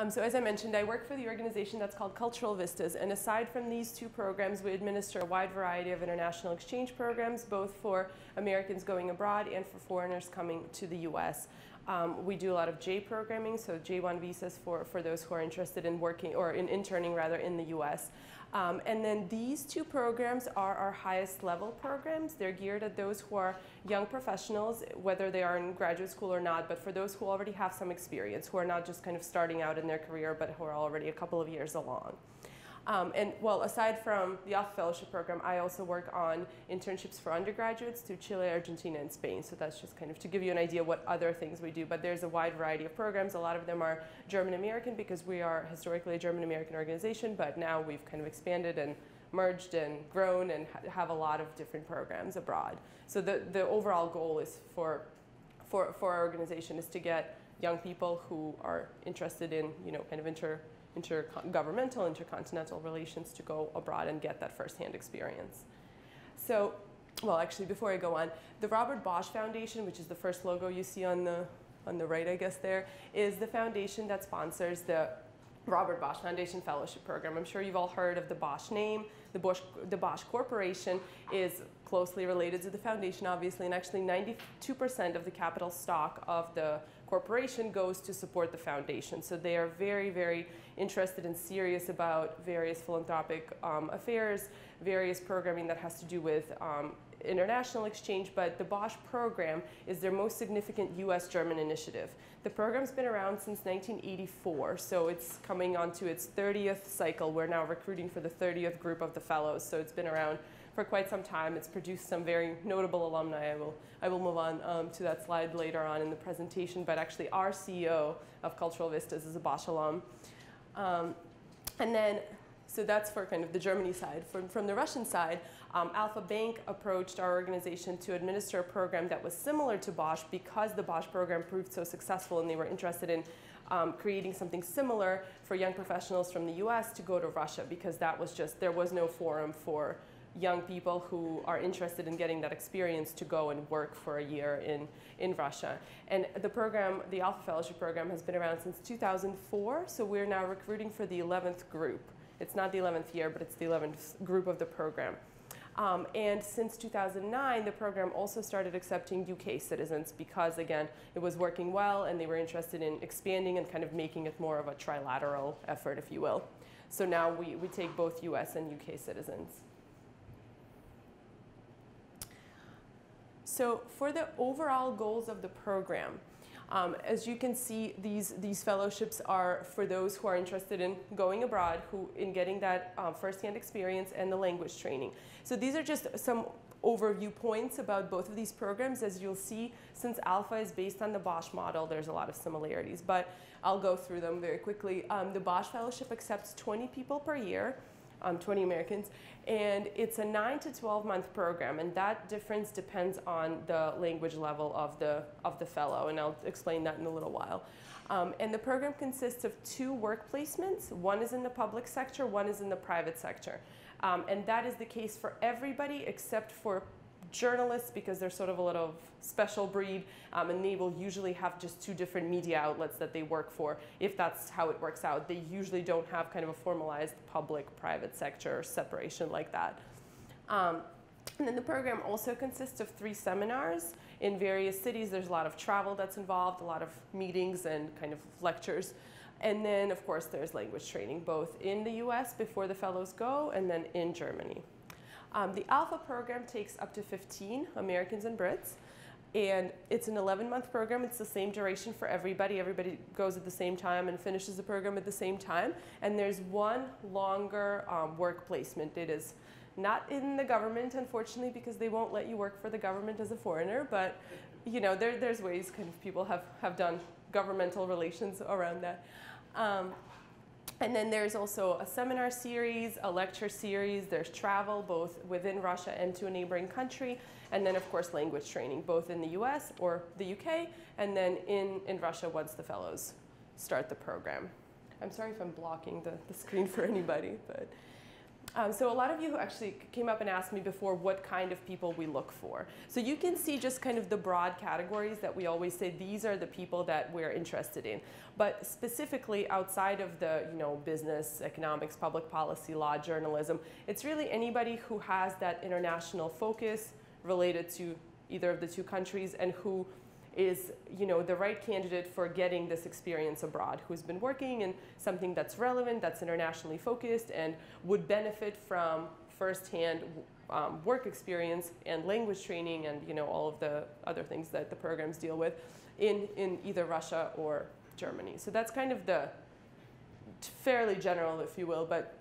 So as I mentioned, I work for the organization that's called Cultural Vistas, and aside from these two programs, we administer a wide variety of international exchange programs, both for Americans going abroad and for foreigners coming to the US. We do a lot of J programming, so J1 visas for those who are interested in working, or in interning rather, in the US. And then these two programs are our highest level programs. They're geared at those who are young professionals, whether they are in graduate school or not, but for those who already have some experience, who are not just kind of starting out in their career, but who are already a couple of years along. And well, aside from the Alpha Fellowship program, I also work on internships for undergraduates to Chile, Argentina, and Spain. So that's just kind of to give you an idea what other things we do. But there's a wide variety of programs. A lot of them are German-American because we are historically a German-American organization, but now we've kind of expanded and merged and grown and have a lot of different programs abroad. So the overall goal is for our organization is to get young people who are interested in, you know, kind of intergovernmental, intercontinental relations to go abroad and get that firsthand experience. So, well, actually, before I go on, the Robert Bosch Foundation, which is the first logo you see on the right, I guess there, is the foundation that sponsors the Robert Bosch Foundation Fellowship Program. I'm sure you've all heard of the Bosch name. The Bosch Corporation is closely related to the foundation, obviously, and actually 92% of the capital stock of the corporation goes to support the foundation. So they are very, very interested and serious about various philanthropic affairs, various programming that has to do with international exchange, but the Bosch program is their most significant US-German initiative. The program's been around since 1984, so it's coming on to its 30th cycle. We're now recruiting for the 30th group of the fellows, so it's been around for quite some time. It's produced some very notable alumni. I will move on to that slide later on in the presentation, but actually our CEO of Cultural Vistas is a Bosch alum. And then, so that's for kind of the Germany side. From the Russian side, Alpha Bank approached our organization to administer a program that was similar to Bosch because the Bosch program proved so successful and they were interested in creating something similar for young professionals from the US to go to Russia, because that was just, there was no forum for young people who are interested in getting that experience to go and work for a year in Russia. And the program, the Alpha Fellowship program, has been around since 2004, so we're now recruiting for the 11th group. It's not the 11th year, but it's the 11th group of the program. And since 2009, the program also started accepting UK citizens because, again, it was working well and they were interested in expanding and kind of making it more of a trilateral effort, if you will. So now we take both US and UK citizens. So for the overall goals of the program, as you can see, these fellowships are for those who are interested in going abroad, in getting that firsthand experience and the language training. So these are just some overview points about both of these programs. As you'll see, since Alpha is based on the Bosch model, there's a lot of similarities, but I'll go through them very quickly. The Bosch Fellowship accepts 20 people per year, 20 Americans, and it's a 9 to 12 month program, and that difference depends on the language level of the fellow, and I'll explain that in a little while. And the program consists of 2 work placements. One is in the public sector, one is in the private sector. And that is the case for everybody except for journalists, because they're sort of a little special breed, and they will usually have just 2 different media outlets that they work for, if that's how it works out. They usually don't have kind of a formalized public-private sector separation like that. And then the program also consists of 3 seminars in various cities. There's a lot of travel that's involved, a lot of meetings and kind of lectures. And then, of course, there's language training, both in the US before the fellows go, and then in Germany. The Alpha program takes up to 15 Americans and Brits, and it's an 11-month program. It's the same duration for everybody. Everybody goes at the same time and finishes the program at the same time. And there's one longer work placement. It is not in the government, unfortunately, because they won't let you work for the government as a foreigner, but you know, there's ways kind of people have done governmental relations around that. And then there's also a seminar series, a lecture series. There's travel, both within Russia and to a neighboring country. And then, of course, language training, both in the US or the UK, and then in Russia once the fellows start the program. I'm sorry if I'm blocking the screen for anybody, but So a lot of you who actually came up and asked me before what kind of people we look for. So you can see just kind of the broad categories that we always say these are the people that we're interested in. But specifically outside of the business, economics, public policy, law, journalism, it's really anybody who has that international focus related to either of the two countries and who is the right candidate for getting this experience abroad, who's been working in something that's relevant, that's internationally focused, and would benefit from firsthand work experience and language training and all of the other things that the programs deal with in either Russia or Germany. So that's kind of the fairly general, if you will, but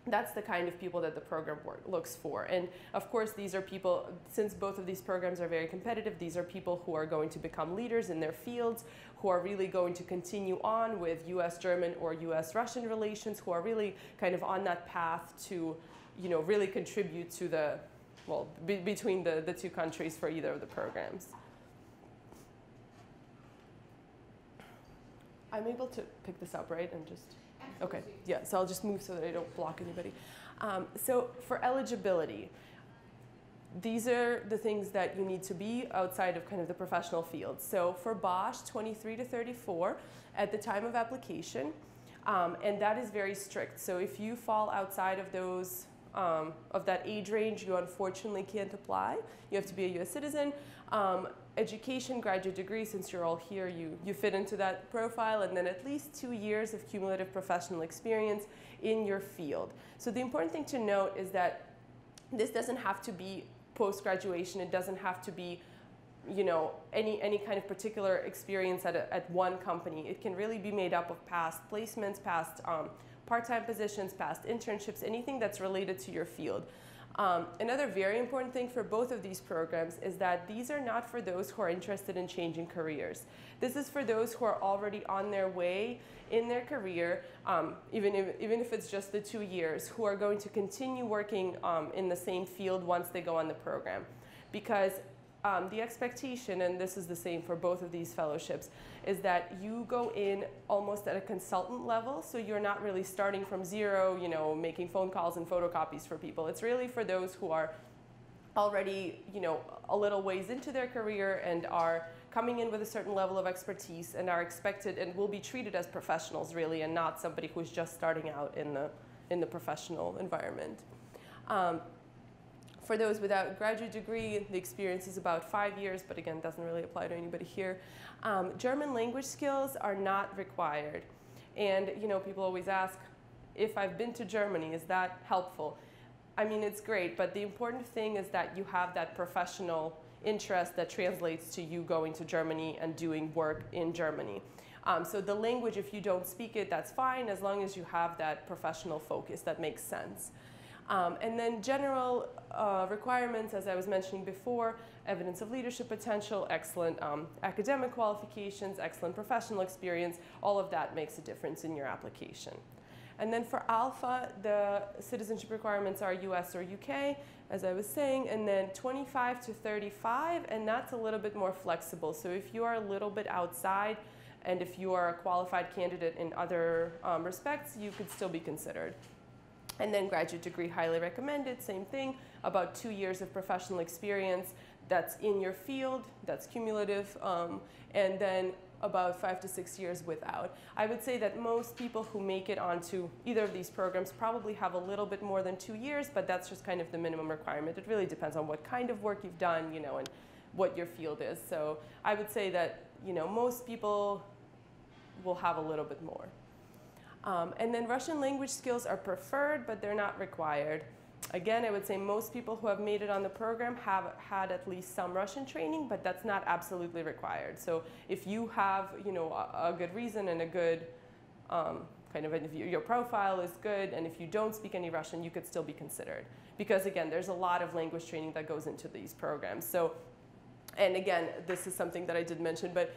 that's the kind of people that the program looks for. And of course, these are people, since both of these programs are very competitive, these are people who are going to become leaders in their fields, who are really going to continue on with US-German or US-Russian relations, who are really kind of on that path to, really contribute to the, between the two countries for either of the programs. I'm able to pick this up, right? And just. Okay, yeah, so I'll just move so that I don't block anybody. So for eligibility, these are the things that you need to be outside of kind of the professional field. So for Bosch, 23 to 34 at the time of application, and that is very strict. So if you fall outside of those, of that age range, you unfortunately can't apply. You have to be a US citizen. Education, graduate degree, since you're all here, you fit into that profile, and then at least 2 years of cumulative professional experience in your field. So the important thing to note is that this doesn't have to be post-graduation. It doesn't have to be any kind of particular experience at one company. It can really be made up of past placements, past part-time positions, past internships, anything that's related to your field. Another very important thing for both of these programs is that these are not for those who are interested in changing careers. This is for those who are already on their way in their career, even if it's just the 2 years, who are going to continue working in the same field once they go on the program. Because the expectation, and this is the same for both of these fellowships, is that you go in almost at a consultant level, so you're not really starting from zero, making phone calls and photocopies for people. It's really for those who are already, a little ways into their career and are coming in with a certain level of expertise and are expected and will be treated as professionals, really, and not somebody who's just starting out in the professional environment. For those without a graduate degree, the experience is about 5 years, but again, doesn't really apply to anybody here. German language skills are not required. And people always ask, if I've been to Germany, is that helpful? I mean, it's great, but the important thing is that you have that professional interest that translates to you going to Germany and doing work in Germany. So the language, if you don't speak it, that's fine, as long as you have that professional focus that makes sense. And then general requirements, as I was mentioning before, evidence of leadership potential, excellent academic qualifications, excellent professional experience, all of that makes a difference in your application. And then for Alpha, the citizenship requirements are US or UK, as I was saying, and then 25 to 35, and that's a little bit more flexible. So if you are a little bit outside, and if you are a qualified candidate in other respects, you could still be considered. And then graduate degree, highly recommended, same thing, about 2 years of professional experience that's in your field, that's cumulative, and then about 5 to 6 years without. I would say that most people who make it onto either of these programs probably have a little bit more than 2 years, but that's just kind of the minimum requirement. It really depends on what kind of work you've done, and what your field is. So I would say that, most people will have a little bit more. And then Russian language skills are preferred, but they're not required. Again, I would say most people who have made it on the program have had at least some Russian training, but that's not absolutely required. So if you have, a good reason and a good if your profile is good, and if you don't speak any Russian, you could still be considered. Because again, there's a lot of language training that goes into these programs. So, and again, this is something that I did mention, but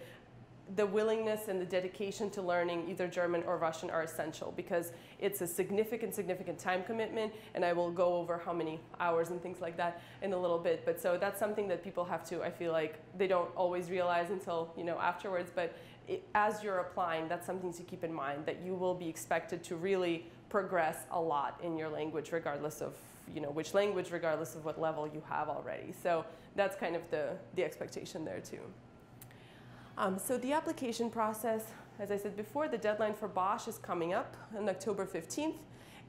the willingness and the dedication to learning either German or Russian are essential, because it's a significant time commitment, and I will go over how many hours and things like that in a little bit. But so that's something that people have to, I feel like they don't always realize until afterwards, but as you're applying, that's something to keep in mind, that you will be expected to really progress a lot in your language, regardless of which language, regardless of what level you have already. So that's kind of the expectation there too. So the application process, as I said before, the deadline for Bosch is coming up on October 15th.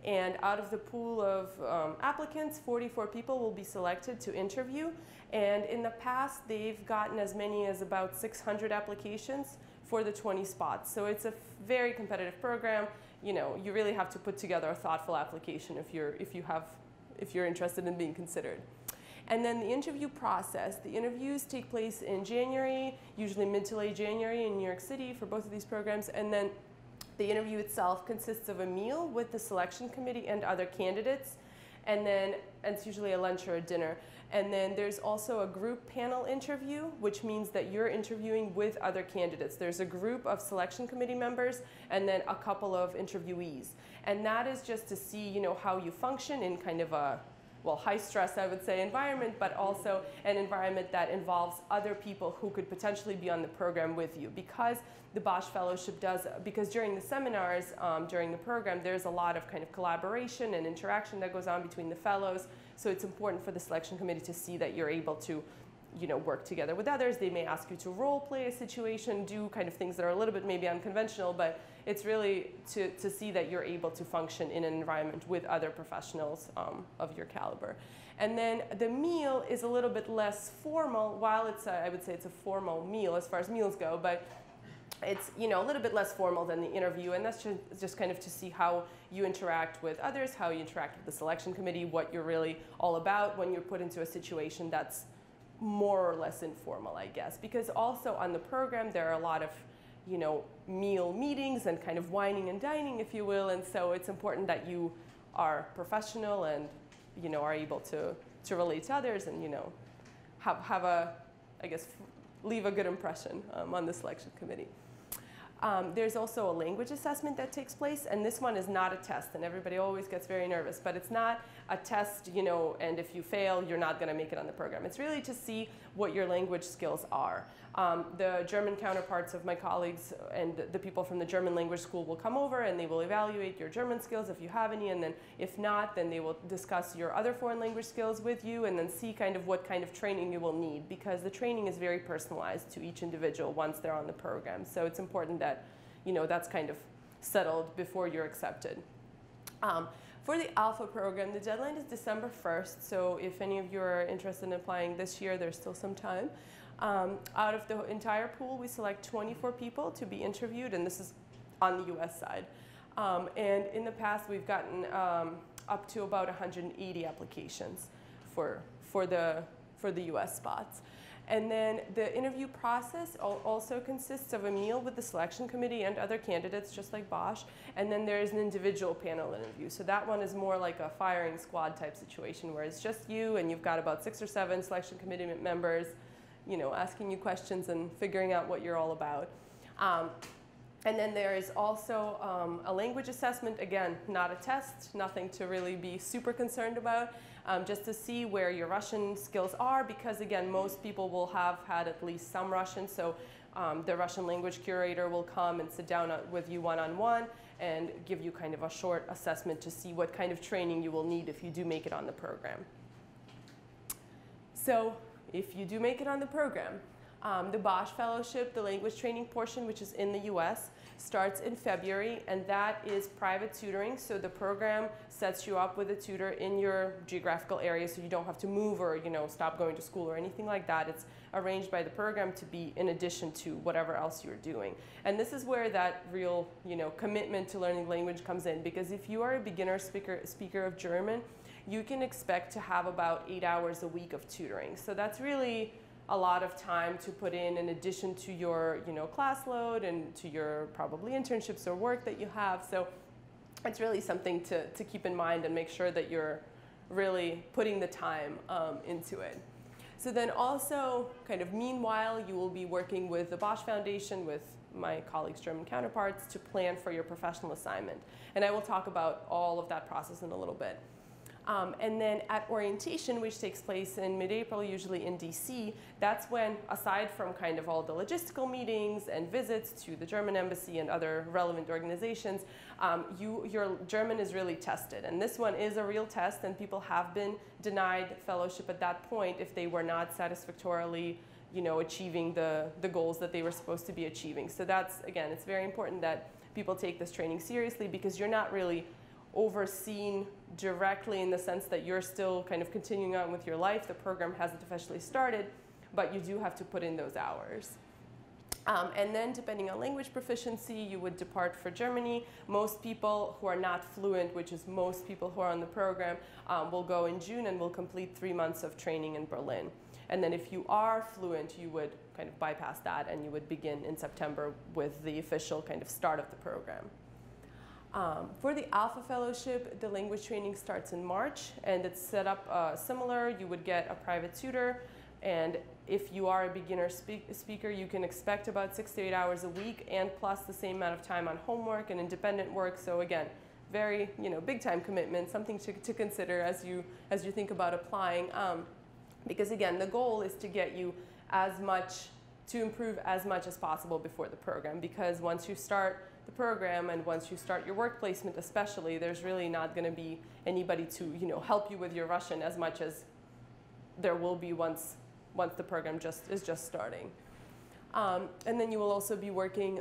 And out of the pool of applicants, 44 people will be selected to interview. And in the past, they've gotten as many as about 600 applications for the 20 spots. So it's a very competitive program. You really have to put together a thoughtful application if you're interested in being considered. And then the interview process. The interviews take place in January, usually mid to late January in New York City for both of these programs. And then the interview itself consists of a meal with the selection committee and other candidates, and it's usually a lunch or a dinner. And then there's also a group panel interview, which means that you're interviewing with other candidates. There's a group of selection committee members and then a couple of interviewees. And that is just to see, how you function in kind of a high stress, I would say, environment, but also an environment that involves other people who could potentially be on the program with you. Because the Bosch Fellowship because during the seminars, during the program, there's a lot of kind of collaboration and interaction that goes on between the fellows. So it's important for the selection committee to see that you're able to work together with others. They may ask you to role play a situation, do kind of things that are a little bit maybe unconventional, but it's really to see that you're able to function in an environment with other professionals of your caliber. And then the meal is a little bit less formal. While I would say it's a formal meal as far as meals go, but it's a little bit less formal than the interview, and that's just kind of to see how you interact with others, how you interact with the selection committee, what you're really all about when you're put into a situation that's more or less informal, I guess. Because also on the program, there are a lot of meal meetings and kind of wining and dining, if you will, and so it's important that you are professional and are able to relate to others and have I guess leave a good impression on the selection committee. There's also a language assessment that takes place, and this one is not a test, and everybody always gets very nervous, but it's not a test, and if you fail, you're not going to make it on the program. It's really to see what your language skills are. The German counterparts of my colleagues and the people from the German language school will come over and they will evaluate your German skills if you have any, and then if not, then they will discuss your other foreign language skills with you and then see kind of what kind of training you will need, because the training is very personalized to each individual once they're on the program. So it's important that that's kind of settled before you're accepted. For the Alpha program, the deadline is December 1st, so if any of you are interested in applying this year, there's still some time. Out of the entire pool, we select 24 people to be interviewed, and this is on the US side. And in the past, we've gotten up to about 180 applications for the US spots. And then the interview process also consists of a meal with the selection committee and other candidates, just like Bosch. And then there is an individual panel interview. So that one is more like a firing squad type situation, where it's just you and you've got about 6 or 7 selection committee members, asking you questions and figuring out what you're all about. And then there is also a language assessment. Again, not a test, nothing to really be super concerned about. Just to see where your Russian skills are, because again, most people will have had at least some Russian, so the Russian language curator will come and sit down with you one-on-one and give you kind of a short assessment to see what kind of training you will need if you do make it on the program. So if you do make it on the program, the Bosch Fellowship, the language training portion, which is in the US, starts in February, and that is private tutoring. So the program sets you up with a tutor in your geographical area, so you don't have to move or stop going to school or anything like that. It's arranged by the program to be in addition to whatever else you're doing. And this is where that real commitment to learning language comes in, because if you are a beginner speaker of German, you can expect to have about 8 hours a week of tutoring. So that's really a lot of time to put in addition to your class load and to your probably internships or work that you have. So it's really something to keep in mind and make sure that you're really putting the time into it. So then also, kind of meanwhile, you will be working with the Bosch Foundation, with my colleagues' German counterparts, to plan for your professional assignment. And I will talk about all of that process in a little bit. And then at orientation, which takes place in mid-April, usually in DC, that's when, aside from kind of all the logistical meetings and visits to the German embassy and other relevant organizations, your German is really tested. And this one is a real test, and people have been denied fellowship at that point if they were not satisfactorily, achieving the goals that they were supposed to be achieving. So that's, again, it's very important that people take this training seriously, because you're not really overseen directly in the sense that you're still kind of continuing on with your life. The program hasn't officially started, but you do have to put in those hours. And then depending on language proficiency, you would depart for Germany. Most people who are not fluent, which is most people who are on the program, will go in June and will complete 3 months of training in Berlin. And then if you are fluent, you would kind of bypass that and you would begin in September with the official kind of start of the program. For the Alpha Fellowship, the language training starts in March, and it's set up similar. You would get a private tutor, and if you are a beginner speaker, you can expect about 6 to 8 hours a week, and plus the same amount of time on homework and independent work. So again, very big time commitment, something to consider as you think about applying. Because again, the goal is to get you to improve as much as possible before the program, because once you start the program and once you start your work placement especially, there's really not going to be anybody to help you with your Russian as much as there will be once the program is just starting. And then you will also be working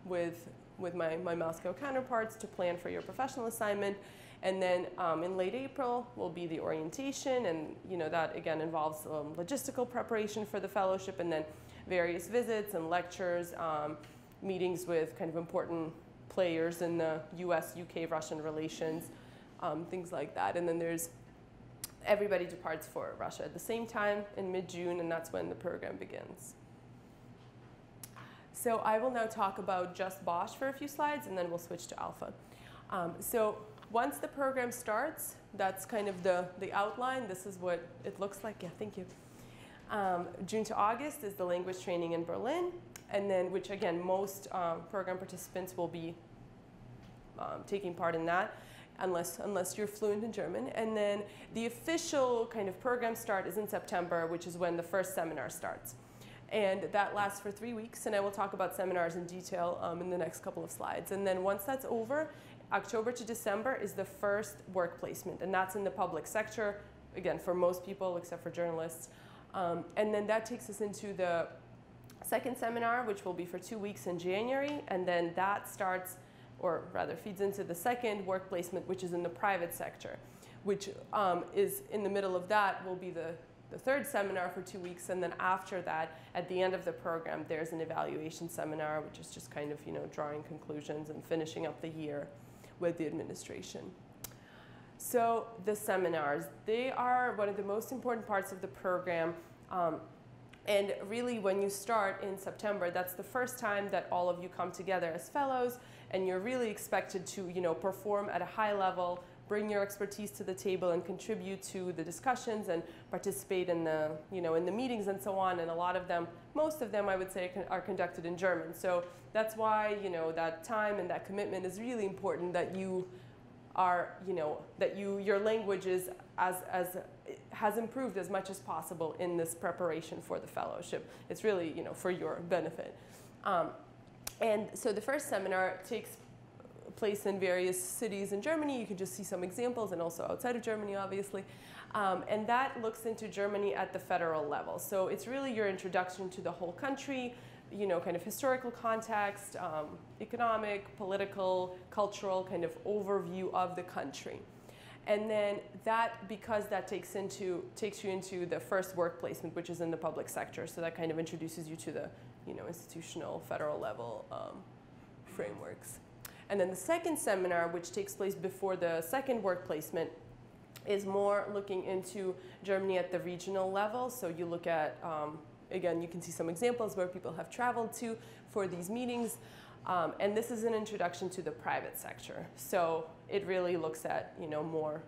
with my Moscow counterparts to plan for your professional assignment. And then in late April will be the orientation, and that again involves logistical preparation for the fellowship, and then various visits and lectures, meetings with kind of important players in the US, UK, Russian relations, things like that. And then everybody departs for Russia at the same time in mid-June, and that's when the program begins. So I will now talk about just Bosch for a few slides, and then we'll switch to Alpha. So once the program starts, that's kind of the outline. This is what it looks like. Yeah, thank you. June to August is the language training in Berlin, and then, which again, most program participants will be taking part in that, unless you're fluent in German. And then the official kind of program start is in September, which is when the first seminar starts. And that lasts for 3 weeks, and I will talk about seminars in detail in the next couple of slides. And then once that's over, October to December is the first work placement, and that's in the public sector, again, for most people except for journalists. And then that takes us into the second seminar, which will be for 2 weeks in January, and then that starts, or rather feeds into the second work placement, which is in the private sector, which is in the middle of that will be the third seminar for 2 weeks, and then after that, at the end of the program, there's an evaluation seminar, which is just kind of drawing conclusions and finishing up the year with the administration. So the seminars, they are one of the most important parts of the program. And really, when you start in September, that's the first time that all of you come together as fellows, and you're really expected to perform at a high level, bring your expertise to the table, and contribute to the discussions and participate in the in the meetings and so on. And a lot of them, most of them, I would say, are conducted in German. So that's why that time and that commitment is really important. That you are that your language has improved as much as possible in this preparation for the fellowship. It's really for your benefit. And so the first seminar takes place in various cities in Germany. You can just see some examples, and also outside of Germany, obviously. And that looks into Germany at the federal level. So it's really your introduction to the whole country, kind of historical context, economic, political, cultural kind of overview of the country. And then because that takes you into the first work placement, which is in the public sector. So that kind of introduces you to the institutional federal level frameworks. And then the second seminar, which takes place before the second work placement, is more looking into Germany at the regional level. So you look at, again, you can see some examples where people have traveled to for these meetings. And this is an introduction to the private sector. So it really looks at, more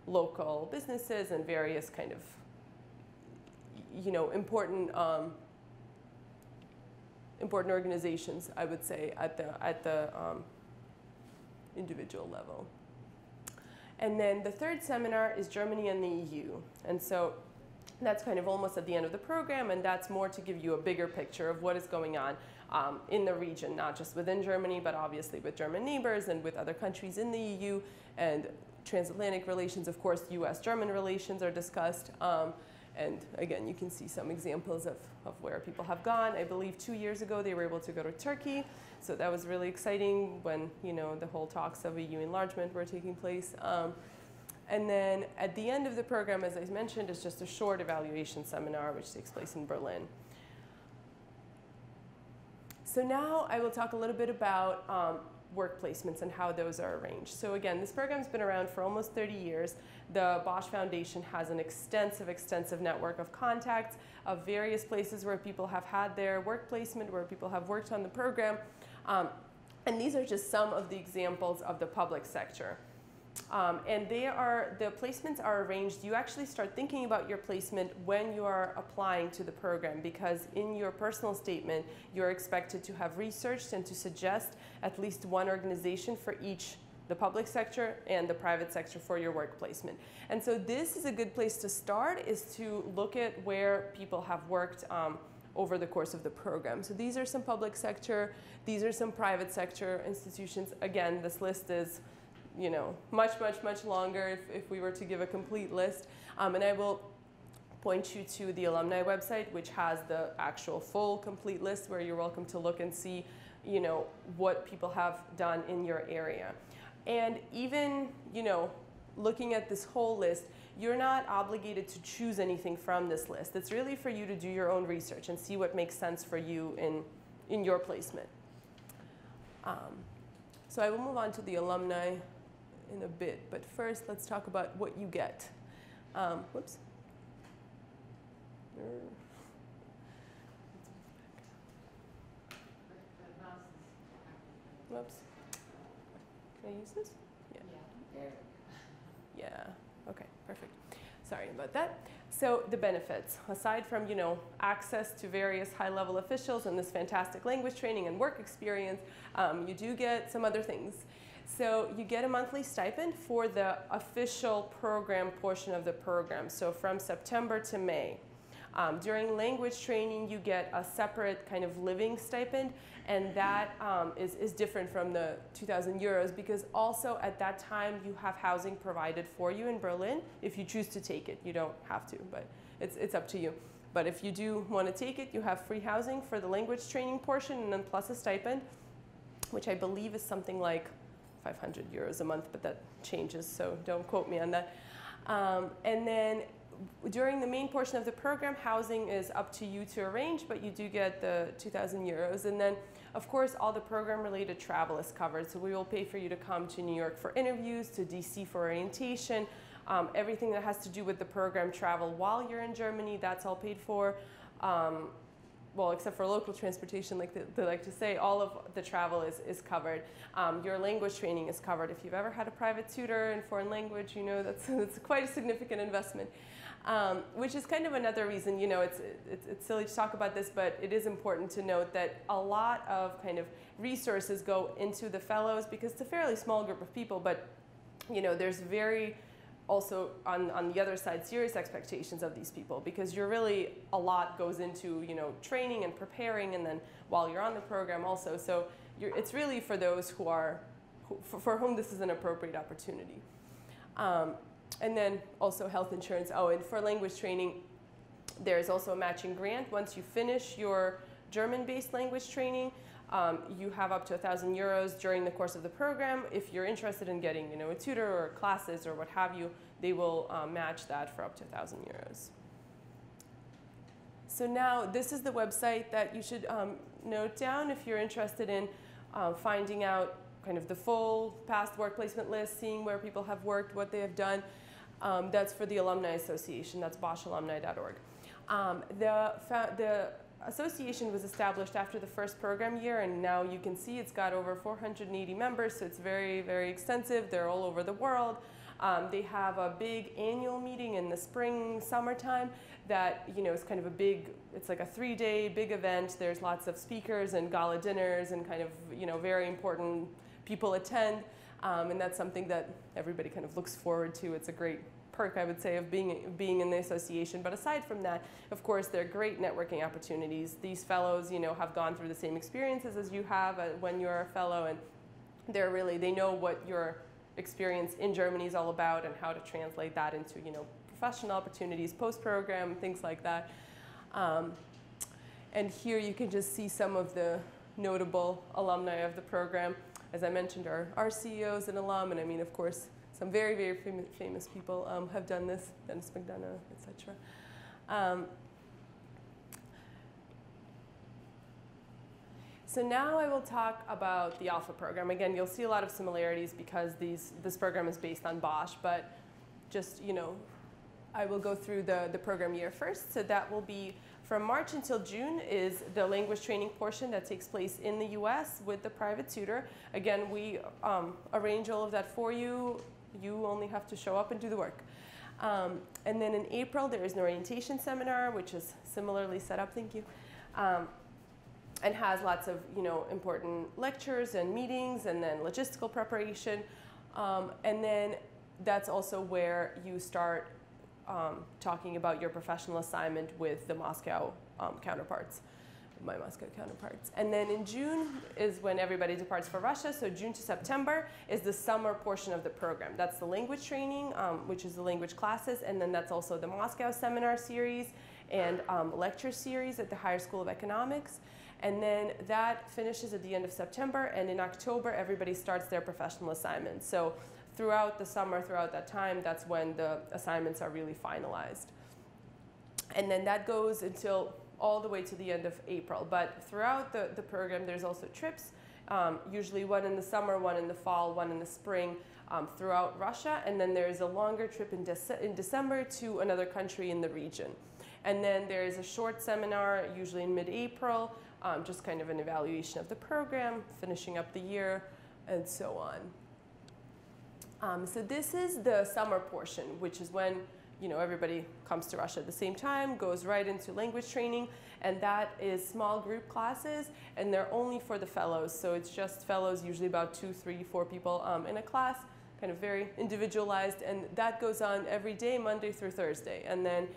local businesses and various kind of, important organizations, I would say, at the individual level. And then the third seminar is Germany and the EU. And so that's kind of almost at the end of the program, and that's more to give you a bigger picture of what is going on in the region, not just within Germany, but obviously with German neighbors and with other countries in the EU, and transatlantic relations, of course, US-German relations are discussed. And again, you can see some examples of where people have gone. I believe 2 years ago they were able to go to Turkey, so that was really exciting when the whole talks of EU enlargement were taking place. And then at the end of the program, as I mentioned, is just a short evaluation seminar which takes place in Berlin. So now I will talk a little bit about work placements and how those are arranged. So again, this program's been around for almost 30 years. The Bosch Foundation has an extensive network of contacts of various places where people have had their work placement, where people have worked on the program. And these are just some of the examples of the public sector. And the placements are arranged. You actually start thinking about your placement when you are applying to the program, because in your personal statement, you're expected to have researched and to suggest at least one organization for each, the public sector and the private sector, for your work placement. And so this is a good place to start, is to look at where people have worked over the course of the program. So these are some public sector, these are some private sector institutions. Again, this list is much longer if we were to give a complete list. And I will point you to the alumni website, which has the actual full complete list, where you're welcome to look and see what people have done in your area. And even looking at this whole list, you're not obligated to choose anything from this list. It's really for you to do your own research and see what makes sense for you in your placement. So I will move on to the alumni in a bit, but first let's talk about what you get. Whoops. Whoops. Can I use this? Yeah. Yeah. Okay, perfect. Sorry about that. So the benefits, aside from access to various high-level officials and this fantastic language training and work experience, you do get some other things. So you get a monthly stipend for the official program portion of the program, so from September to May. During language training, you get a separate kind of living stipend, and that is different from the 2,000 euros, because also at that time you have housing provided for you in Berlin if you choose to take it. You don't have to, but it's up to you. But if you do want to take it, you have free housing for the language training portion, and then plus a stipend, which I believe is something like 500 euros a month, but that changes, so don't quote me on that. And then during the main portion of the program, housing is up to you to arrange, but you do get the 2,000 euros. And then, of course, all the program-related travel is covered. So we will pay for you to come to New York for interviews, to DC for orientation. Everything that has to do with the program travel while you're in Germany, that's all paid for. Well, except for local transportation, like they like to say, all of the travel is covered. Your language training is covered. If you've ever had a private tutor in foreign language, that's quite a significant investment. Which is kind of another reason, it's silly to talk about this, but it is important to note that a lot of kind of resources go into the fellows, because it's a fairly small group of people, but there's very also on the other side serious expectations of these people, because a lot goes into training and preparing, and then while you're on the program also. So it's really for those for whom this is an appropriate opportunity. And then also health insurance. Oh, and for language training, there's also a matching grant. Once you finish your German-based language training, you have up to 1,000 euros during the course of the program. If you're interested in getting a tutor or classes or what have you, they will match that for up to 1,000 euros. So now this is the website that you should note down if you're interested in finding out kind of the full past work placement list, seeing where people have worked, what they have done. That's for the Alumni Association. That's boschalumni.org. The association was established after the first program year, and now you can see it's got over 480 members, so it's very, very extensive. They're all over the world. They have a big annual meeting in the spring, summertime that is kind of it's like a 3-day big event. There's lots of speakers and gala dinners and kind of very important people attend. And that's something that everybody kind of looks forward to. It's a great perk, I would say, of being in the association. But aside from that, of course, there are great networking opportunities. These fellows, have gone through the same experiences as you have when you're a fellow, and they know what your experience in Germany is all about and how to translate that into, professional opportunities, post-program, things like that. And here you can just see some of the notable alumni of the program. As I mentioned, our CEOs and alum, and I mean, of course, some very, very famous people have done this, Dennis McDonough, etc. So now I will talk about the Alpha program. Again, you'll see a lot of similarities because this program is based on Bosch, but just, I will go through the program year first. So that will be from March until June is the language training portion that takes place in the US with the private tutor. Again, we arrange all of that for you. You only have to show up and do the work. And then in April, there is an orientation seminar, which is similarly set up, thank you, and has lots of important lectures and meetings and then logistical preparation. And then that's also where you start talking about your professional assignment with the Moscow counterparts, my Moscow counterparts. And then in June is when everybody departs for Russia. So June to September is the summer portion of the program. That's the language training, which is the language classes. And then that's also the Moscow seminar series and lecture series at the Higher School of Economics. And then that finishes at the end of September. And in October, everybody starts their professional assignments. So throughout the summer, throughout that time, that's when the assignments are really finalized. And then that goes until all the way to the end of April. But throughout the program, there's also trips, usually one in the summer, one in the fall, one in the spring, throughout Russia. And then there's a longer trip in December to another country in the region. And then there is a short seminar, usually in mid-April, just kind of an evaluation of the program, finishing up the year, and so on. So this is the summer portion, which is when everybody comes to Russia at the same time, goes right into language training, and that is small group classes, and they're only for the fellows. So it's just fellows, usually about 2, 3, 4 people in a class, kind of very individualized, and that goes on every day, Monday through Thursday. And then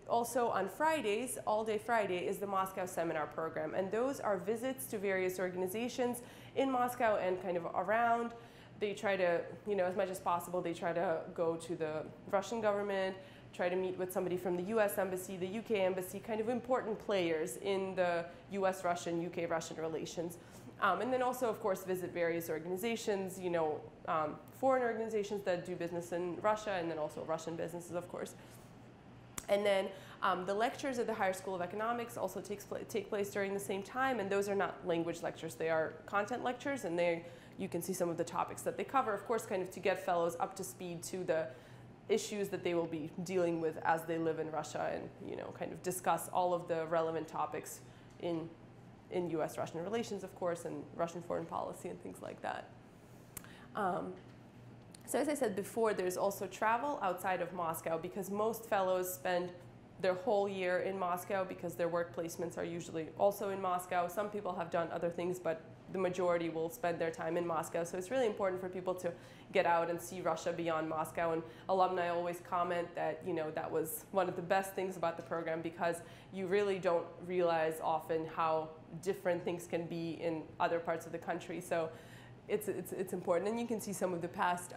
also on Fridays, all day Friday, is the Moscow seminar program, and those are visits to various organizations in Moscow and kind of around. They try to, as much as possible, they try to go to the Russian government, try to meet with somebody from the US Embassy, the UK Embassy, kind of important players in the US-Russian, UK-Russian relations. And then also, of course, visit various organizations, foreign organizations that do business in Russia, and then also Russian businesses, of course. And then the lectures at the Higher School of Economics also take place during the same time, and those are not language lectures, they are content lectures, and you can see some of the topics that they cover, of course, kind of to get fellows up to speed to the issues that they will be dealing with as they live in Russia, and kind of discuss all of the relevant topics in US-Russian relations, of course, and Russian foreign policy and things like that. So as I said before, there's also travel outside of Moscow, because most fellows spend their whole year in Moscow because their work placements are usually also in Moscow. Some people have done other things, but the majority will spend their time in Moscow. So it's really important for people to get out and see Russia beyond Moscow. And alumni always comment that, that was one of the best things about the program, because you really don't realize often how different things can be in other parts of the country. So it's important. And you can see some of the past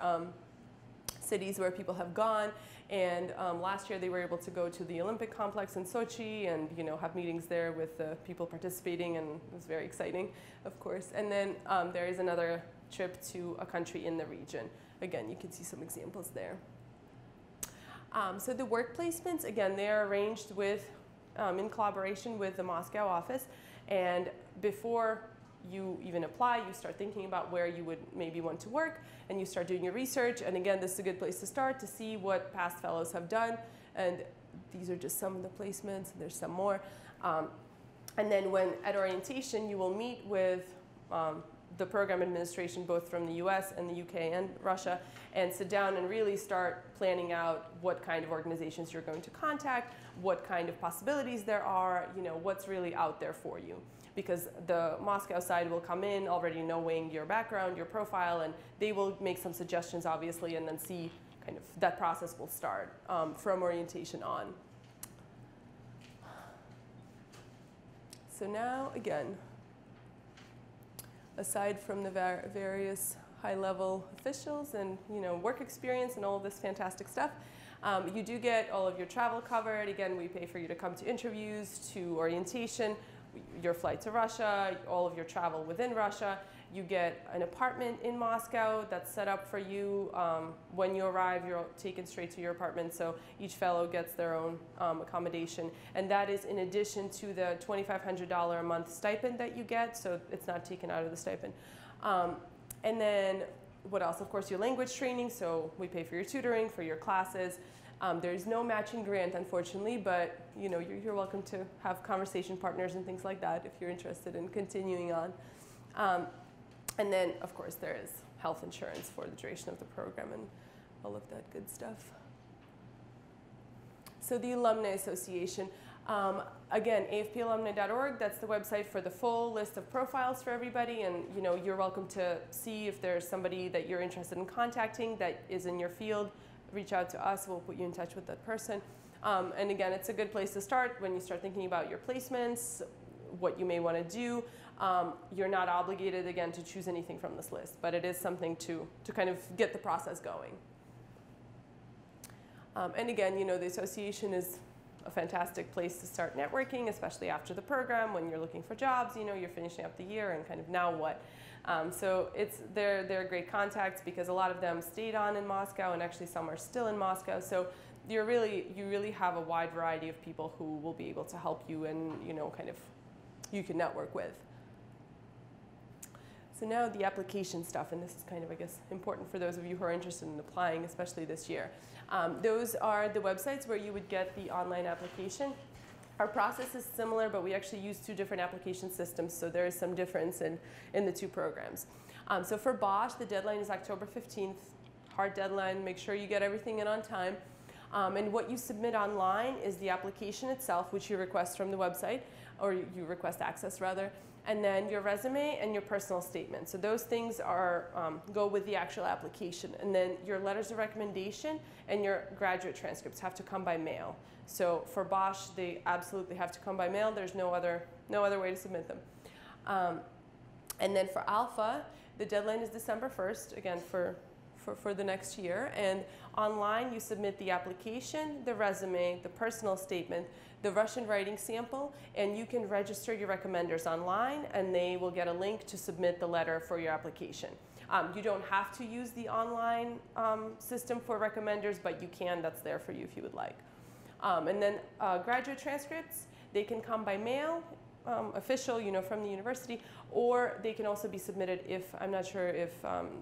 cities where people have gone. And last year they were able to go to the Olympic complex in Sochi and have meetings there with the people participating, and it was very exciting, of course. And then there is another trip to a country in the region. Again, you can see some examples there. So the work placements, again, they are arranged with, in collaboration with the Moscow office. And before you even apply, you start thinking about where you would maybe want to work, and you start doing your research. And again, this is a good place to start to see what past fellows have done. And these are just some of the placements, and there's some more. And then when at orientation, you will meet with the program administration, both from the US and the UK and Russia, and sit down and really start planning out what kind of organizations you're going to contact, what kind of possibilities there are, what's really out there for you. because the Moscow side will come in already knowing your background, your profile, and they will make some suggestions, obviously, and then see kind of that process will start from orientation on. So now, again, aside from the various high-level officials and work experience and all of this fantastic stuff, you do get all of your travel covered. Again, we pay for you to come to interviews, to orientation, your flight to Russia, all of your travel within Russia. You get an apartment in Moscow that's set up for you. When you arrive, you're taken straight to your apartment, so each fellow gets their own accommodation. And that is in addition to the $2,500 a month stipend that you get, so it's not taken out of the stipend. And then what else? Of course, your language training, so we pay for your tutoring, for your classes. There's no matching grant, unfortunately, but you're welcome to have conversation partners and things like that if you're interested in continuing on. And then, of course, there is health insurance for the duration of the program and all of that good stuff. So the Alumni Association, again, afpalumni.org, that's the website for the full list of profiles for everybody. And you're welcome to see if there's somebody that you're interested in contacting that is in your field. Reach out to us, we'll put you in touch with that person. And again, it's a good place to start when you start thinking about your placements, what you may want to do. You're not obligated, again, to choose anything from this list, but it is something to kind of get the process going. And again, the association is a fantastic place to start networking, especially after the program when you're looking for jobs. You're finishing up the year and kind of now what? So they're great contacts because a lot of them stayed on in Moscow, and actually some are still in Moscow. So you really have a wide variety of people who will be able to help you and kind of you can network with. So now the application stuff, and this is kind of, I guess, important for those of you who are interested in applying, especially this year. Those are the websites where you would get the online application. Our process is similar, but we actually use two different application systems, so there is some difference in the two programs. So for Bosch, the deadline is October 15th, hard deadline. Make sure you get everything in on time. And what you submit online is the application itself, which you request from the website, or you request access rather, and then your resume and your personal statement. So those things are go with the actual application. And then your letters of recommendation and your graduate transcripts have to come by mail. So for Bosch, they absolutely have to come by mail. There's no other way to submit them. And then for Alpha, the deadline is December 1st, again, for the next year. And online, you submit the application, the resume, the personal statement, the Russian writing sample, and you can register your recommenders online, and they will get a link to submit the letter for your application. You don't have to use the online system for recommenders, but you can. That's there for you if you would like. And then graduate transcripts, they can come by mail, official, from the university, or they can also be submitted if, I'm not sure if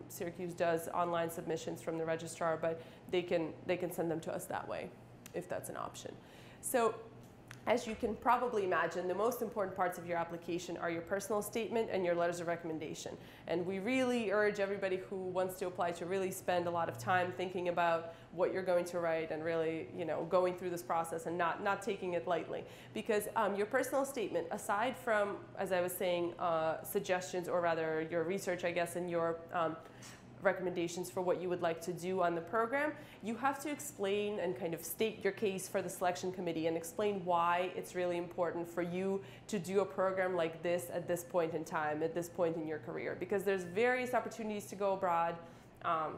Syracuse does online submissions from the registrar, but they can send them to us that way, if that's an option. So as you can probably imagine, the most important parts of your application are your personal statement and your letters of recommendation. And we really urge everybody who wants to apply to really spend a lot of time thinking about what you're going to write and really, going through this process and not taking it lightly. Because your personal statement, aside from, as I was saying, suggestions, or rather your research, I guess, and your recommendations for what you would like to do on the program, you have to explain and kind of state your case for the selection committee and explain why it's really important for you to do a program like this at this point in time, at this point in your career. Because there's various opportunities to go abroad,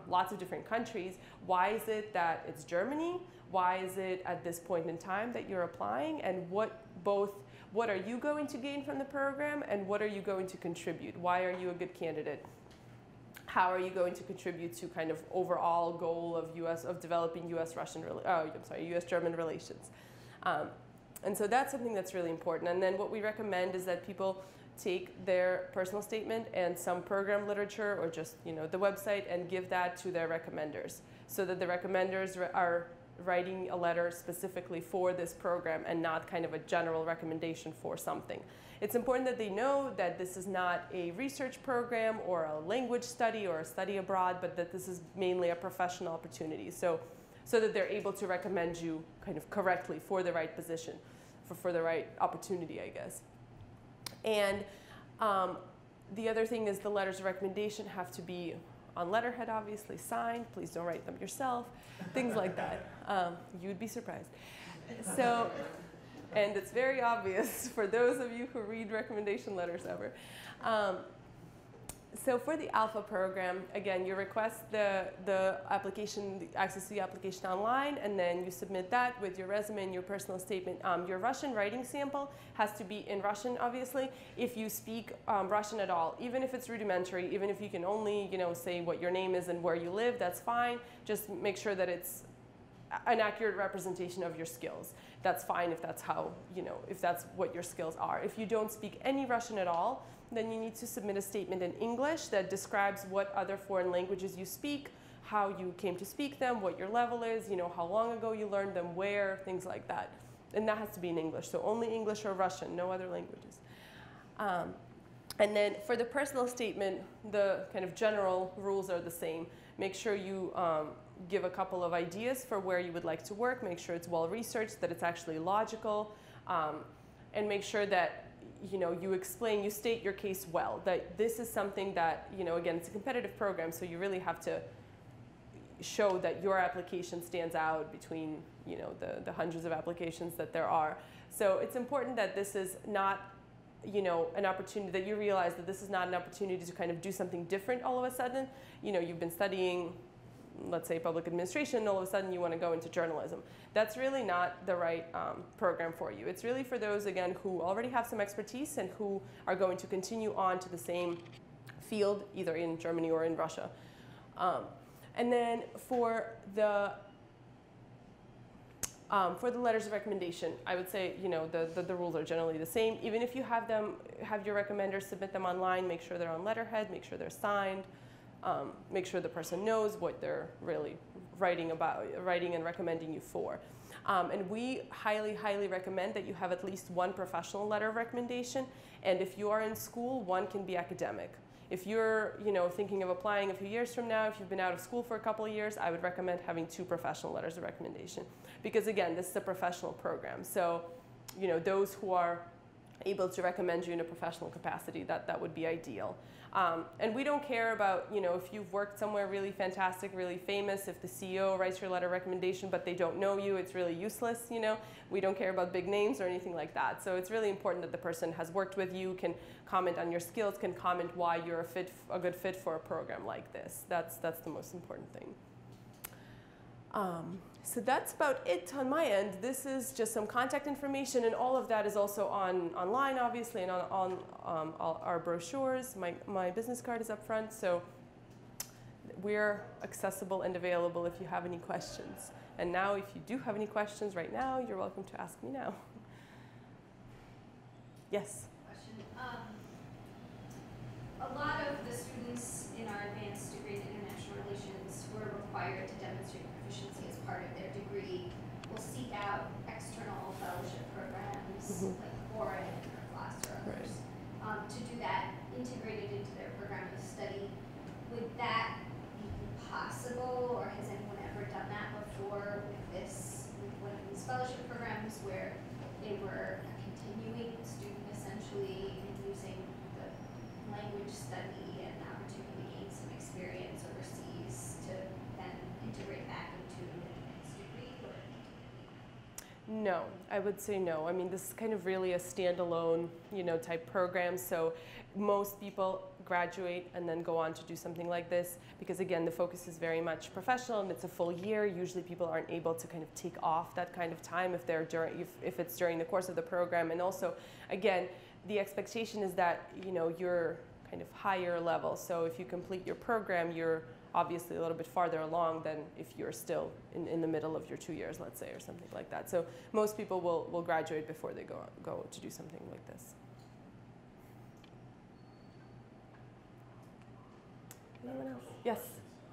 lots of different countries. Why is it that it's Germany? Why is it at this point in time that you're applying? And what are you going to gain from the program, and what are you going to contribute? Why are you a good candidate? How are you going to contribute to kind of overall goal of developing U.S.-German relations? And so that's something that's really important. And then what we recommend is that people take their personal statement and some program literature, or just the website, and give that to their recommenders, so that the recommenders are writing a letter specifically for this program and not kind of a general recommendation for something. It's important that they know that this is not a research program or a language study or a study abroad, but that this is mainly a professional opportunity, so that they're able to recommend you kind of correctly for the right position, for the right opportunity, I guess. And the other thing is the letters of recommendation have to be on letterhead, obviously, signed. Please don't write them yourself, things like that. You'd be surprised. So, and it's very obvious for those of you who read recommendation letters ever. So for the Alpha program, again, you request the application, the access to the application online, and then you submit that with your resume and your personal statement. Your Russian writing sample has to be in Russian, obviously, if you speak Russian at all. Even if it's rudimentary, even if you can only, say what your name is and where you live, that's fine. Just make sure that it's an accurate representation of your skills. That's fine if that's how, if that's what your skills are. If you don't speak any Russian at all, then you need to submit a statement in English that describes what other foreign languages you speak, how you came to speak them, what your level is, how long ago you learned them, where, things like that. And that has to be in English, so only English or Russian, no other languages. And then for the personal statement, the kind of general rules are the same. Make sure you give a couple of ideas for where you would like to work, make sure it's well researched, that it's actually logical, and make sure that you state your case well, that this is something that, again, it's a competitive program, so you really have to show that your application stands out between, the hundreds of applications that there are. So it's important that this is not, an opportunity, that you realize that this is not an opportunity to kind of do something different all of a sudden. You've been studying, let's say, public administration, and all of a sudden you want to go into journalism. That's really not the right program for you. It's really for those, again, who already have some expertise and who are going to continue on to the same field, either in Germany or in Russia. And then for the letters of recommendation, I would say, the rules are generally the same. Even if you have your recommenders submit them online, make sure they're on letterhead, make sure they're signed. Make sure the person knows what they're really writing and recommending you for. And we highly, highly recommend that you have at least one professional letter of recommendation. And if you are in school, one can be academic. If you're thinking of applying a few years from now, if you've been out of school for a couple of years, I would recommend having 2 professional letters of recommendation. Because again, this is a professional program. So those who are able to recommend you in a professional capacity, that would be ideal. And we don't care about, if you've worked somewhere really fantastic, really famous, if the CEO writes your letter of recommendation but they don't know you, it's really useless, We don't care about big names or anything like that. So it's really important that the person has worked with you, can comment on your skills, can comment why you're a good fit for a program like this. That's the most important thing. So that's about it on my end. This is just some contact information, and all of that is also online, obviously, and on our brochures. My business card is up front, so we're accessible and available if you have any questions. And now, if you do have any questions right now, you're welcome to ask me now. Yes? Question. A lot of the students in our advanced degree in international relations were required to demonstrate proficiency as part of their degree. Will seek out external fellowship programs like foreign or class or others. Right. To do that integrated into their program of study. Would that be possible, or has anyone ever done that before with one of these fellowship programs where they were a continuing student essentially and using the language study and the opportunity to gain some experience overseas to then integrate back into an advanced degree? Or? No, I would say no. I mean, this is kind of really a standalone, type program. So most people graduate and then go on to do something like this because, again, the focus is very much professional and it's a full year. Usually people aren't able to kind of take off that kind of time if it's during the course of the program. And also, again, the expectation is that, you're kind of higher level. So if you complete your program, you're obviously a little bit farther along than if you're still in the middle of your 2 years, let's say, or something like that. So most people will graduate before they go to do something like this. Anyone else? Yes,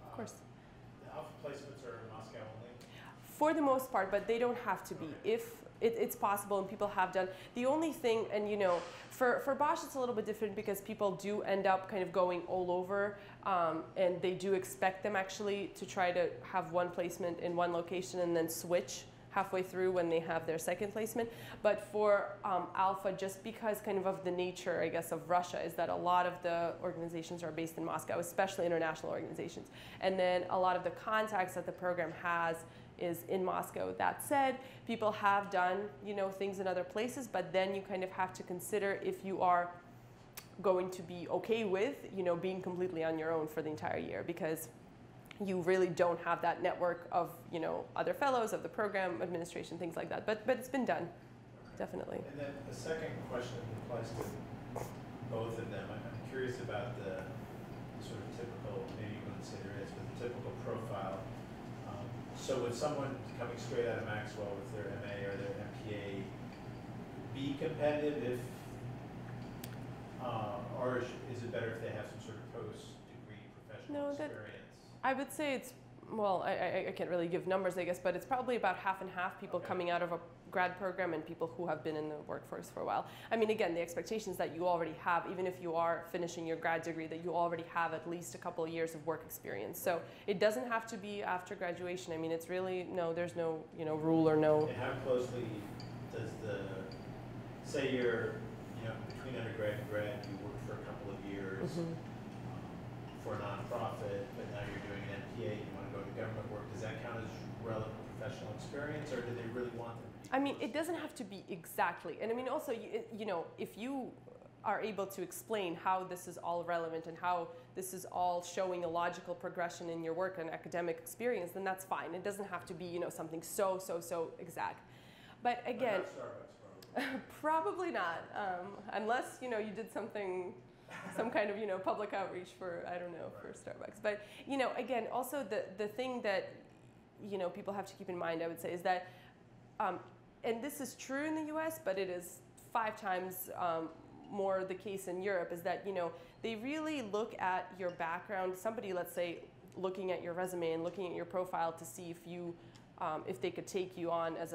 of course. The Alpha placements are in Moscow only? For the most part, but they don't have to be. If it's possible and people have done. The only thing, and for Bosch it's a little bit different because people do end up kind of going all over and they do expect them actually to try to have one placement in one location and then switch halfway through when they have their second placement. But for Alpha, just because kind of the nature, I guess, of Russia is that a lot of the organizations are based in Moscow, especially international organizations. And then a lot of the contacts that the program has is in Moscow. That said, people have done, things in other places, but then you kind of have to consider if you are going to be okay with, being completely on your own for the entire year, because you really don't have that network of, other fellows, of the program administration, things like that. But it's been done, definitely. And then the second question applies to both of them. I'm curious about the sort of typical, maybe you wouldn't say there is, but the typical profile. So would someone coming straight out of Maxwell with their MA or their MPA be competitive if, or is it better if they have some sort of post-degree professional experience? I would say it's, well, I can't really give numbers, I guess, but it's probably about half and half people coming out of a grad program and people who have been in the workforce for a while. I mean, again, the expectation is that you already have, even if you are finishing your grad degree, that you already have at least a couple of years of work experience. So it doesn't have to be after graduation. I mean, it's really, there's no, rule or no. And how closely does say you're, between undergrad and grad, you work for a couple of years for a nonprofit, but now you're doing an MPA, you want to go to government work, does that count as relevant professional experience, or do they really want them to be? I mean, it doesn't have to be exactly. And I mean, also, if you are able to explain how this is all relevant and how this is all showing a logical progression in your work and academic experience, then that's fine. It doesn't have to be, something so exact. But again, probably not, unless, you did some kind of, public outreach for, I don't know, for Starbucks. But, again, also the thing that, people have to keep in mind, I would say, is that, and this is true in the US, but it is 5 times more the case in Europe, is that, they really look at your background. Somebody, let's say, looking at your resume and looking at your profile to see if you, if they could take you on as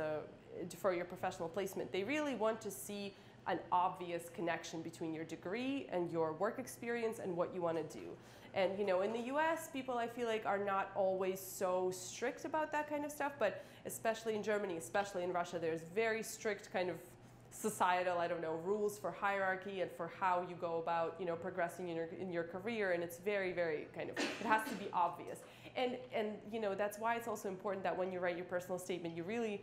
for your professional placement. They really want to see an obvious connection between your degree and your work experience and what you want to do. And in the US, people, I feel like, are not always so strict about that kind of stuff, but especially in Germany, especially in Russia, there's very strict kind of societal, rules for hierarchy and for how you go about, progressing in your career, and it's very, very kind of, it has to be obvious. And that's why it's also important that when you write your personal statement, you really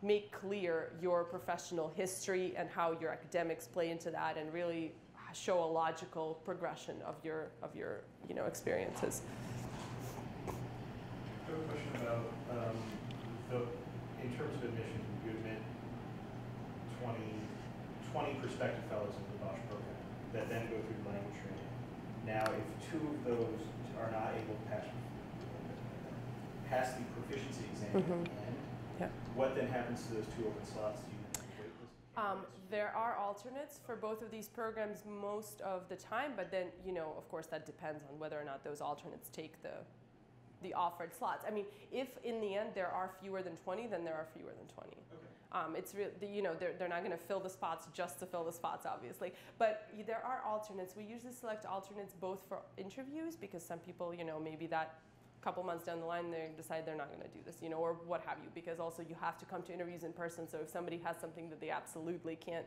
make clear your professional history and how your academics play into that, and really show a logical progression of your experiences. I have a question about in terms of admission, you admit 20 prospective fellows into the Bosch program that then go through language training. Now, if 2 of those are not able to pass the proficiency exam at the end, what then happens to those 2 open slots? Do you waitlist? There are alternates for both of these programs most of the time, but then, of course, that depends on whether or not those alternates take the offered slots. I mean, if in the end there are fewer than 20, then there are fewer than 20. Okay. It's really, they're not going to fill the spots just to fill the spots, obviously. But there are alternates. We usually select alternates both for interviews, because some people, maybe that couple months down the line, they decide they're not going to do this, or what have you, because also you have to come to interviews in person. So if somebody has something that they absolutely can't,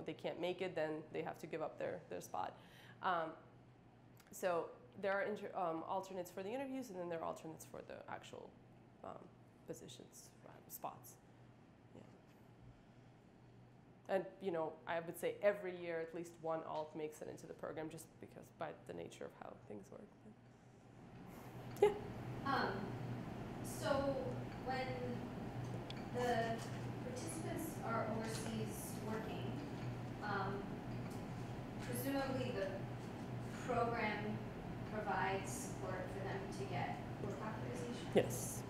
they can't make it, then they have to give up their spot. So there are alternates for the interviews, and then there are alternates for the actual positions, spots. Yeah. And I would say every year at least one alt makes it into the program, just because by the nature of how things work. Yeah. So when the participants are overseas working, presumably the program provides support for them to get work authorization? Yes.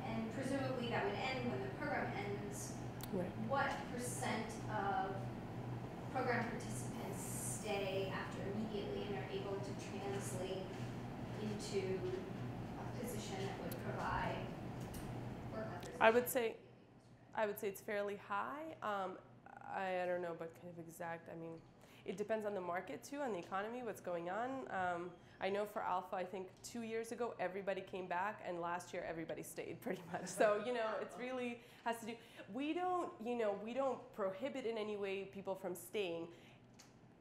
And presumably that would end when the program ends. Right. What percent of program participants stay after immediately and are able to translate into a position that would provide work authorization? I would say it's fairly high. I don't know, but kind of exact. I mean, it depends on the market too, on the economy, what's going on. I know for Alpha, I think 2 years ago, everybody came back, and last year, everybody stayed pretty much. So, you know, it's really has to do, we don't prohibit in any way people from staying.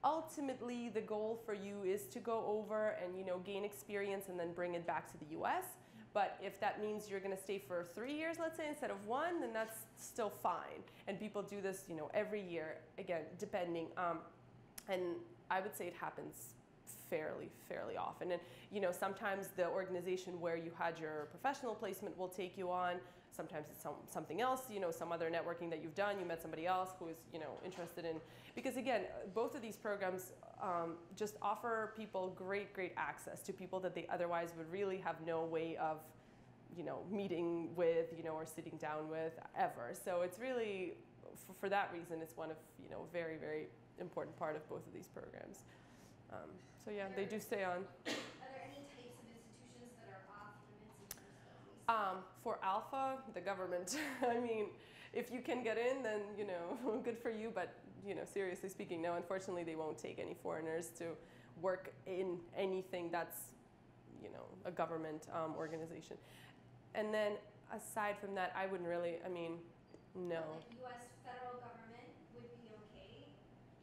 Ultimately, the goal for you is to go over and, you know, gain experience and then bring it back to the US. But if that means you're going to stay for 3 years, let's say, instead of 1, then that's still fine. And people do this, you know, every year, again, depending. And I would say it happens fairly often. And, you know, sometimes the organization where you had your professional placement will take you on. Sometimes it's something else, you know, some other networking that you've done. You met somebody else who is, you know, interested in, because again, both of these programs just offer people great access to people that they otherwise would really have no way of, you know, meeting with, you know, or sitting down with ever. So it's really, for that reason, it's one of, you know, very important part of both of these programs. So yeah, they do stay on. Are there any types of institutions that are off limits in terms of visa? For Alpha, the government. I mean, if you can get in, then, you know, good for you. But, you know, seriously speaking, no, unfortunately, they won't take any foreigners to work in anything that's, you know, a government organization. And then aside from that, I wouldn't really, I mean, no. Like U.S. federal government would be okay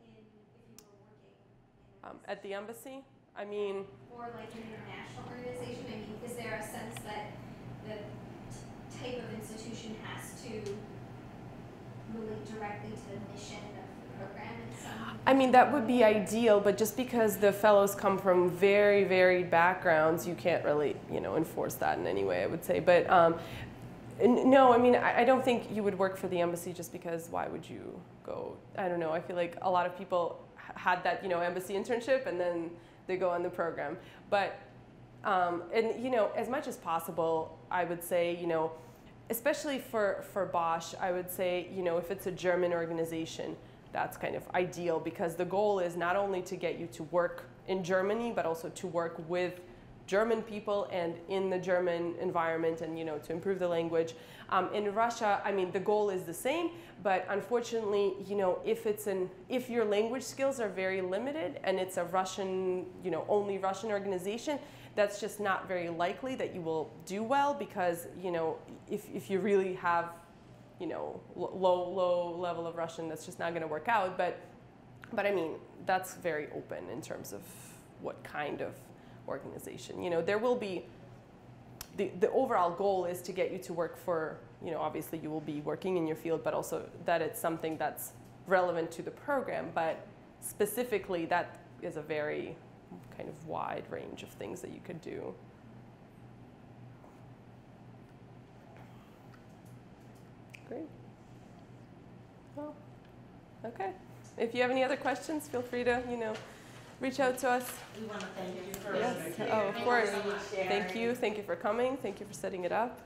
if you were working in At the embassy, I mean. or like an international organization. I mean, is there a sense that the type of institution has to relate directly to the mission of the program in some? I mean, that would be ideal, but just because the fellows come from very varied backgrounds, you can't really, you know, enforce that in any way, I would say. But no, I mean, I don't think you would work for the embassy just because why would you go? I don't know. I feel like a lot of people had that, you know, embassy internship and then they go on the program. But, and, you know, as much as possible, I would say, you know, especially for Bosch, I would say, you know, if it's a German organization, that's kind of ideal because the goal is not only to get you to work in Germany, but also to work with German people and in the German environment and, you know, to improve the language. In Russia, I mean, the goal is the same, but unfortunately, you know, if your language skills are very limited and it's a Russian, you know, only Russian organization, that's just not very likely that you will do well because, you know, if you really have, you know, low level of Russian, that's just not going to work out. But I mean, that's very open in terms of what kind of organization. You know, there will be, the overall goal is to get you to work for, you know, obviously you will be working in your field, but also that it's something that's relevant to the program. But specifically, that is a very kind of wide range of things that you could do. Great. Well, okay. If you have any other questions, feel free to, you know, reach out to us. We want to thank you for Yes. Oh, of course. Thank you. Thank you for coming. Thank you for setting it up.